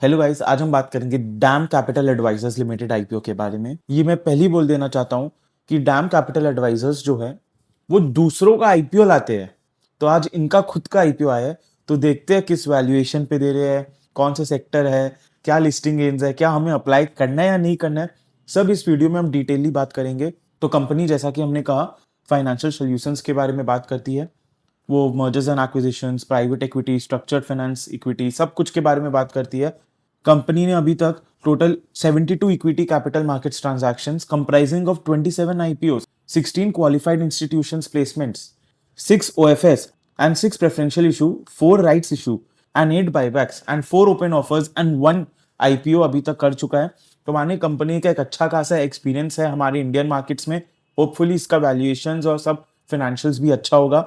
Hello guys, आज हम बात करेंगे DAM Capital Advisors Limited IPO के बारे में। ये मैं पहले ही बोल देना चाहता हूँ कि डैम कैपिटल एडवाइजर्स जो है वो दूसरों का आईपीओ लाते हैं। तो आज इनका खुद का आईपीओ आया है, तो देखते हैं किस वैल्यूएशन पे दे रहे हैं, कौन सा सेक्टर है, क्या लिस्टिंग रेंज है, क्या हमें अप्लाई करना है या नहीं करना है। सब इस वीडियो में हम डिटेलली बात करेंगे। तो कंपनी, जैसा कि हमने कहा, फाइनेंशियल सोल्यूशंस के बारे में बात करती है। वो mergers and acquisitions, private equity, structured finance equity, सब कुछ के बारे में बात करती है। कंपनी ने अभी तक total 72 equity capital markets transactions comprising of 27 IPOs, 16 qualified institutions placements, 6 OFS and 6 preferential issue, 4 rights issue and 8 buybacks and 4 open offers and 1 IPO अभी तक कर चुका है। तो माने कंपनी का एक अच्छा खासा एक्सपीरियंस है हमारे इंडियन मार्केट्स में। होपफुली इसका वैल्यूएशंस और सब फाइनेंशियल्स भी अच्छा होगा।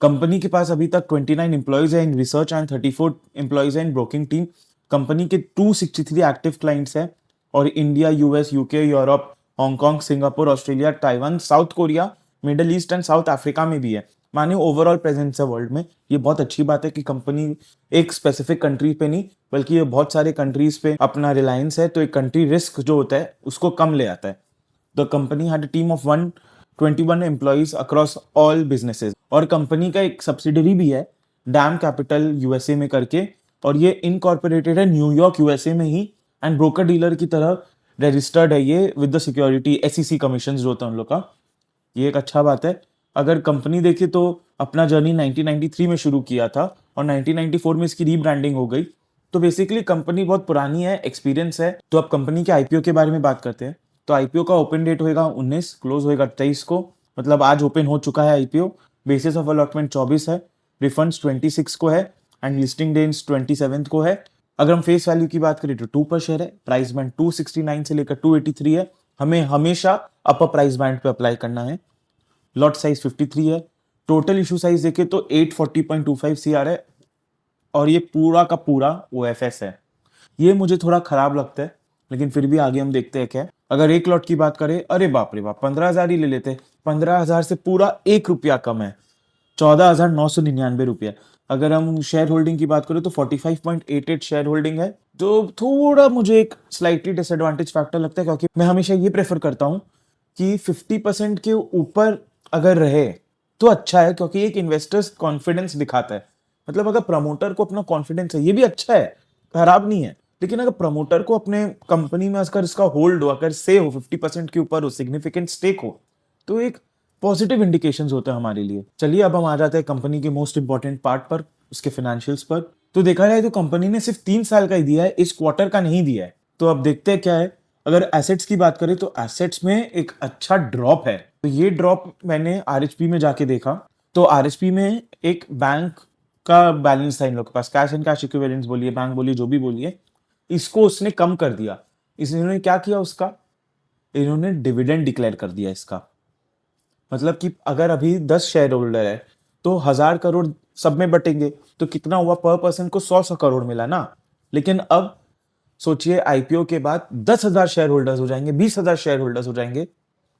कंपनी के पास अभी तक 29 एम्प्लॉयज है इन रिसर्च एंड 34 एम्प्लॉयज है इन ब्रोकिंग टीम। कंपनी के 263 एक्टिव क्लाइंट्स हैं और India, US, UK, Europe, Hong Kong, Singapore, Australia, Taiwan, south Korea, middle east and south Africa में भी है। माने ओवरऑल प्रेजेंस है वर्ल्ड में। ये बहुत अच्छी बात है कि कंपनी एक स्पेसिफिक कंट्री पे नहीं बल्कि ये बहुत सारे कंट्रीज पे अपना रिलायंस है, तो एक कंट्री रिस्क जो होता है उसको कम ले आता है। The company had a team of 121 employees across all businesses. और कंपनी का एक सब्सिडरी भी है डैम कैपिटल यूएसए में करके, और ये इनकॉर्पोरेटेड है न्यूयॉर्क यूएसए में ही, एंड ब्रोकर डीलर की तरह रजिस्टर्ड है ये with the security SEC commission जो होता है उन लोग का। ये एक अच्छा बात है। अगर कंपनी देखे तो अपना जर्नी 1993 में शुरू किया था और 1994 में इसकी रीब्रांडिंग हो गई। तो बेसिकली कंपनी बहुत पुरानी है, एक्सपीरियंस है। तो अब कंपनी के आईपीओ के बारे में बात करते हैं। तो आईपीओ का ओपन डेट होएगा 19, क्लोज होएगा 23 को। मतलब आज ओपन हो चुका है आईपीओ। बेसिस ऑफ अलॉटमेंट 24 है, रिफंड्स 26 को है एंड लिस्टिंग डेट 27 को है। अगर हम फेस वैल्यू की बात करें तो 2 पर शेयर है। प्राइस बैंड 269 से लेकर 283 है। हमें हमेशा अपर प्राइस बैंड पे अप्लाई करना है। लॉट साइज 53 है। टोटल इशू साइज देखे तो 840.25 सीआर है और ये पूरा का पूरा ओएफएस है। ये मुझे थोड़ा खराब लगता है, लेकिन फिर भी आगे हम देखते हैं क्या है। अगर एक लॉट की बात करें, अरे बाप रे बाप, 15,000 ही ले लेते। 15,000 से पूरा 1 रुपया कम है, 14,999 रुपया। अगर हम शेयर होल्डिंग की बात करें तो 45.88 शेयर होल्डिंग है, जो थोड़ा मुझे एक स्लाइटली डिसएडवांटेज फैक्टर लगता है, क्योंकि मैं हमेशा ये प्रेफर करता हूँ कि 50% के ऊपर अगर रहे तो अच्छा है, क्योंकि एक इन्वेस्टर्स कॉन्फिडेंस दिखाता है। मतलब अगर प्रमोटर को अपना कॉन्फिडेंस है, ये भी अच्छा है, खराब नहीं है। लेकिन अगर प्रमोटर को अपने कंपनी में अगर इसका होल्ड हो, अगर से हो 50% के ऊपर हो, सिग्निफिकेंट स्टेक हो, तो एक पॉजिटिव इंडिकेशंस होते हैं हमारे लिए। चलिए अब हम आ जाते हैं कंपनी के मोस्ट इंपॉर्टेंट पार्ट पर, उसके फाइनेंशियल्स पर। तो देखा जाए तो कंपनी ने सिर्फ 3 साल का ही दिया है, इस क्वार्टर का नहीं दिया है। तो अब देखते हैं क्या है। अगर एसेट्स की बात करें तो एसेट्स में एक अच्छा ड्रॉप है। तो ये ड्रॉप मैंने आरएचपी में जाके देखा, तो आरएचपी में एक बैंक का बैलेंस था इन लोग के पास, कैश एंड कैश इक्विवेलेंट्स बोलिए, बैंक बोलिए, जो भी बोलिए, इसको उसने कम कर दिया। इन्होंने क्या किया उसका, इन्होंने डिविडेंड डिक्लेयर कर दिया इसका। मतलब कि अगर अभी 10 शेयर होल्डर है तो 1,000 करोड़ सब में बटेंगे, तो कितना हुआ, पर पर्सन को 100 करोड़ मिला ना। लेकिन अब सोचिए आईपीओ के बाद 10,000 शेयर होल्डर्स हो जाएंगे, 20,000 शेयर होल्डर्स हो जाएंगे,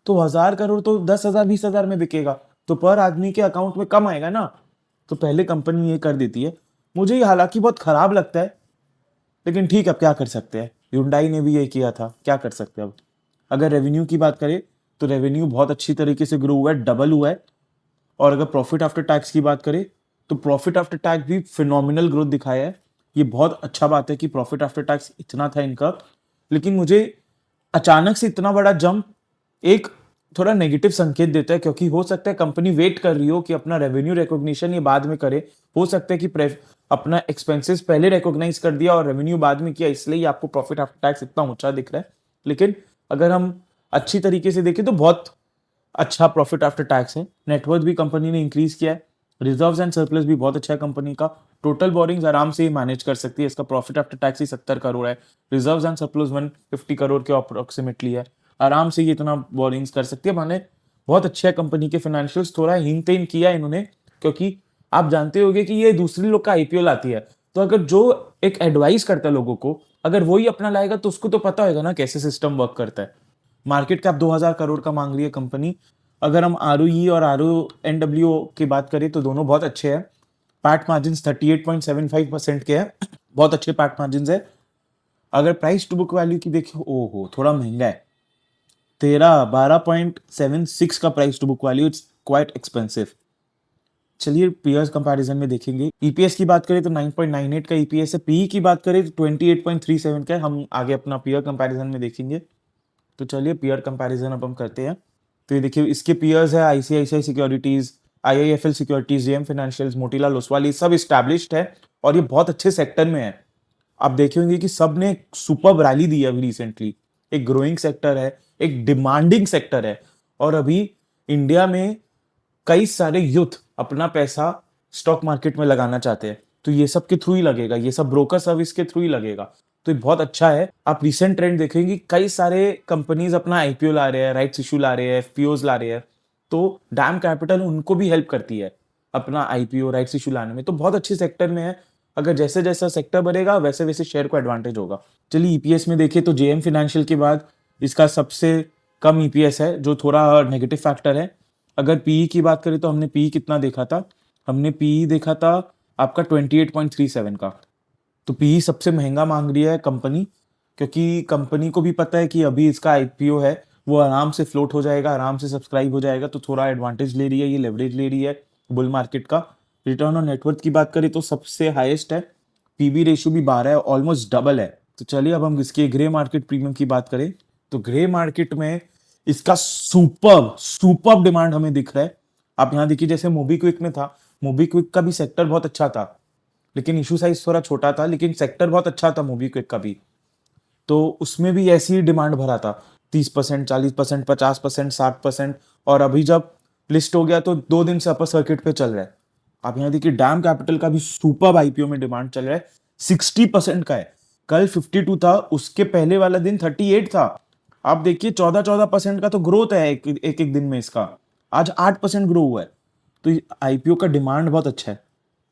तो 1,000 करोड़ तो 10,000 20,000 में बिकेगा, तो पर आदमी के अकाउंट में कम आएगा ना। तो पहले कंपनी ये कर देती है। मुझे ये हालांकि बहुत खराब लगता है, लेकिन ठीक, अब क्या कर सकते हैं। Hyundai ने भी ये किया था, क्या कर सकते हैं अब। अगर रेवेन्यू की बात करें तो रेवेन्यू बहुत अच्छी तरीके से ग्रो हुआ है, डबल हुआ है। और अगर प्रॉफिट आफ्टर टैक्स की बात करें तो प्रॉफिट आफ्टर टैक्स भी फिनोमिनल ग्रोथ दिखाया है। ये बहुत अच्छा बात है कि प्रॉफिट आफ्टर टैक्स इतना था इनका। लेकिन मुझे अचानक से इतना बड़ा जंप एक थोड़ा नेगेटिव संकेत देता है, क्योंकि हो सकता है कंपनी वेट कर रही हो कि अपना रेवेन्यू रिकॉग्निशन ये बाद में करे। हो सकता है कि अपना एक्सपेंसेस पहले रिकॉग्नाइज कर दिया और रेवेन्यू बाद में किया, इसलिए आपको प्रॉफिट आफ्टर टैक्स इतना ऊंचा दिख रहा है। लेकिन अगर हम अच्छी तरीके से देखें तो बहुत अच्छा प्रॉफिट आफ्टर टैक्स है। नेटवर्थ भी कंपनी ने इंक्रीज किया है। रिजर्व्स एंड सरप्लस भी बहुत अच्छा है कंपनी का। टोटल बोरिंग्स आराम से ही मैनेज कर सकती है। इसका प्रॉफिट आफ्टर टैक्स ही 70 करोड़ है। रिजर्व्स एंड सरप्लस 150 करोड़ के अप्रोक्सीमेटली है। आराम से ये इतना बोरिंग्स कर सकती है। माने बहुत अच्छा है कंपनी के फाइनेंशियल्स। थोड़ा हिंट तेन किया इन्होंने, क्योंकि आप जानते होंगे कि ये दूसरी लोग का आईपीओ लाती है, तो अगर जो एक एडवाइस करता है लोगों को, अगर वही अपना लाएगा तो उसको तो पता होगा ना कैसे सिस्टम वर्क करता है। मार्केट कैप 2,000 करोड़ का मांग रही है कंपनी। अगर हम आरओई और आरओएनडब्ल्यू की बात करें तो दोनों बहुत अच्छे हैं। पैट मार्जिन 38.75% के हैं, बहुत अच्छे पैट मार्जिन है। अगर प्राइस टू बुक वैल्यू की देखें, ओहो थोड़ा महंगा है, 12.76 का price to book value, it's quite expensive. चलिए पीयर्स कंपैरिजन में देखेंगे। ईपीएस की बात करें तो 9.98 का ईपीएस है, पीई की बात करें तो 28.37 का है। हम आगे अपना पीयर कंपैरिजन में देखेंगे। तो चलिए पीयर कंपैरिजन अब हम करते हैं। तो ये देखिए इसके पीयर्स है ICICI securities, IIFL securities, JM financials, Motilal Oswal, ये सब इस्टेब्लिश्ड है और ये बहुत अच्छे सेक्टर में है। आप देखे होंगे कि सब ने सुपर रैली दी है अभी रिसेंटली। एक ग्रोइंग सेक्टर है, एक डिमांडिंग सेक्टर है, और अभी इंडिया में कई सारे यूथ अपना पैसा स्टॉक मार्केट में लगाना चाहते हैं, तो ये सब के थ्रू ही लगेगा, ये सब ब्रोकर सर्विस के थ्रू ही लगेगा। तो ये बहुत अच्छा है। आप रिसेंट ट्रेंड देखेंगे, कई सारे कंपनीज अपना आईपीओ ला रहे हैं, राइट्स इशू ला रहे हैं, एफपीओज ला रहे हैं, तो डैम कैपिटल उनको भी हेल्प करती है अपना आईपीओ राइट्स इशू लाने में। तो बहुत अच्छे सेक्टर में है। अगर जैसे जैसा सेक्टर बढ़ेगा वैसे वैसे शेयर को एडवांटेज होगा। चलिए ईपीएस में देखिए तो जेएम फाइनेंशियल के बाद इसका सबसे कम ईपीएस है, जो थोड़ा नेगेटिव फैक्टर है। अगर पीई की बात करें तो हमने पीई कितना देखा था, हमने पीई देखा था आपका 28.37 का। तो पीई सबसे महंगा मांग रही है कंपनी, क्योंकि कंपनी को भी पता है कि अभी इसका आईपीओ है, वो आराम से फ्लोट हो जाएगा, आराम से सब्सक्राइब हो जाएगा, तो थोड़ा एडवांटेज ले रही है, ये लेवरेज ले रही है बुल मार्केट का। रिटर्न ऑन नेटवर्थ की बात करें तो सबसे हाईएस्ट है, पीबी रेशियो भी 12 है, ऑलमोस्ट डबल है। तो चलिए अब हम इसके ग्रे मार्केट प्रीमियम की बात करें तो ग्रे मार्केट में इसका सुपर सुपर डिमांड हमें दिख रहा है। आप यहाँ देखिए जैसे मोबीक्विक में था, मोबीक्विक का भी सेक्टर बहुत अच्छा था, लेकिन इशू साइज थोड़ा छोटा था, लेकिन सेक्टर बहुत अच्छा था मोबीक्विक का भी। तो उसमें भी ऐसी ही डिमांड भरा था, 30%, 40%, 50%, 60%। और अभी जब लिस्ट हो गया तो 2 दिन से अपर सर्किट पे चल रहा है। आप यहाँ देखिए डैम कैपिटल का भी सुपर आईपीओ में डिमांड चल रहा है, 60% का है। कल 52 था, उसके पहले वाला दिन 38 था। आप देखिए 14% का तो ग्रोथ है एक दिन में इसका। आज 8% ग्रो हुआ है। तो आईपीओ का डिमांड बहुत अच्छा है।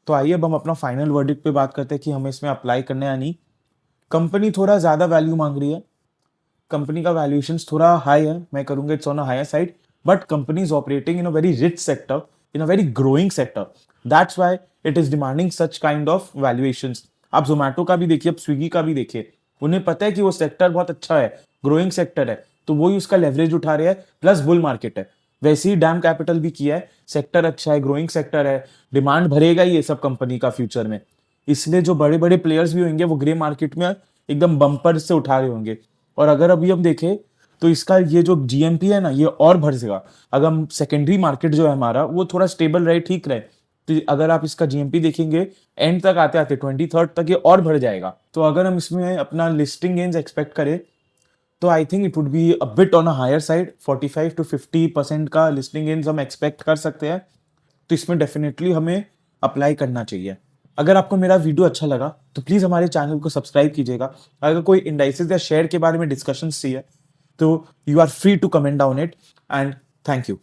तो आइए अब हम अपना फाइनल वर्डिक्ट पे बात करते हैं कि हमें इसमें अप्लाई करना है या नहीं। कंपनी थोड़ा ज्यादा वैल्यू मांग रही है, कंपनी का वैल्यूएशन थोड़ा हाई है, मैं करूंगा it's on a higher side, but company is operating in a very rich sector, in a very growing sector, that's why it is demanding such kind of valuations. आप जोमेटो का भी देखिए, अब स्विगी का भी देखिए, उन्हें पता है कि वो सेक्टर बहुत अच्छा है, ग्रोइंग सेक्टर है, तो वही उसका लेवरेज उठा रहे हैं, प्लस बुल मार्केट है। वैसे ही डैम कैपिटल भी किया है, सेक्टर अच्छा है, ग्रोइंग सेक्टर है, डिमांड भरेगा ही ये सब कंपनी का फ्यूचर में। इसलिए जो बड़े बड़े प्लेयर्स भी होंगे वो ग्रे मार्केट में एकदम बम्पर से उठा रहे होंगे। और अगर अभी हम देखें तो इसका ये जो जीएमपी है ना, ये और बढ़ जाएगा। अगर हम सेकेंडरी मार्केट जो है हमारा वो थोड़ा स्टेबल रहे, ठीक रहे, तो अगर आप इसका जीएमपी देखेंगे एंड तक आते आते 23rd तक ये और बढ़ जाएगा। तो अगर हम इसमें अपना लिस्टिंग गेन्स एक्सपेक्ट करें तो I think it would be a bit on a higher side, 45 to 50% का लिस्टिंग गेन्स हम एक्सपेक्ट कर सकते हैं। तो इसमें डेफिनेटली हमें अप्लाई करना चाहिए। अगर आपको मेरा वीडियो अच्छा लगा तो प्लीज़ हमारे चैनल को सब्सक्राइब कीजिएगा। अगर कोई इंडाइसेस या शेयर के बारे में डिस्कशन चाहिए तो you are free to comment down it, and thank you.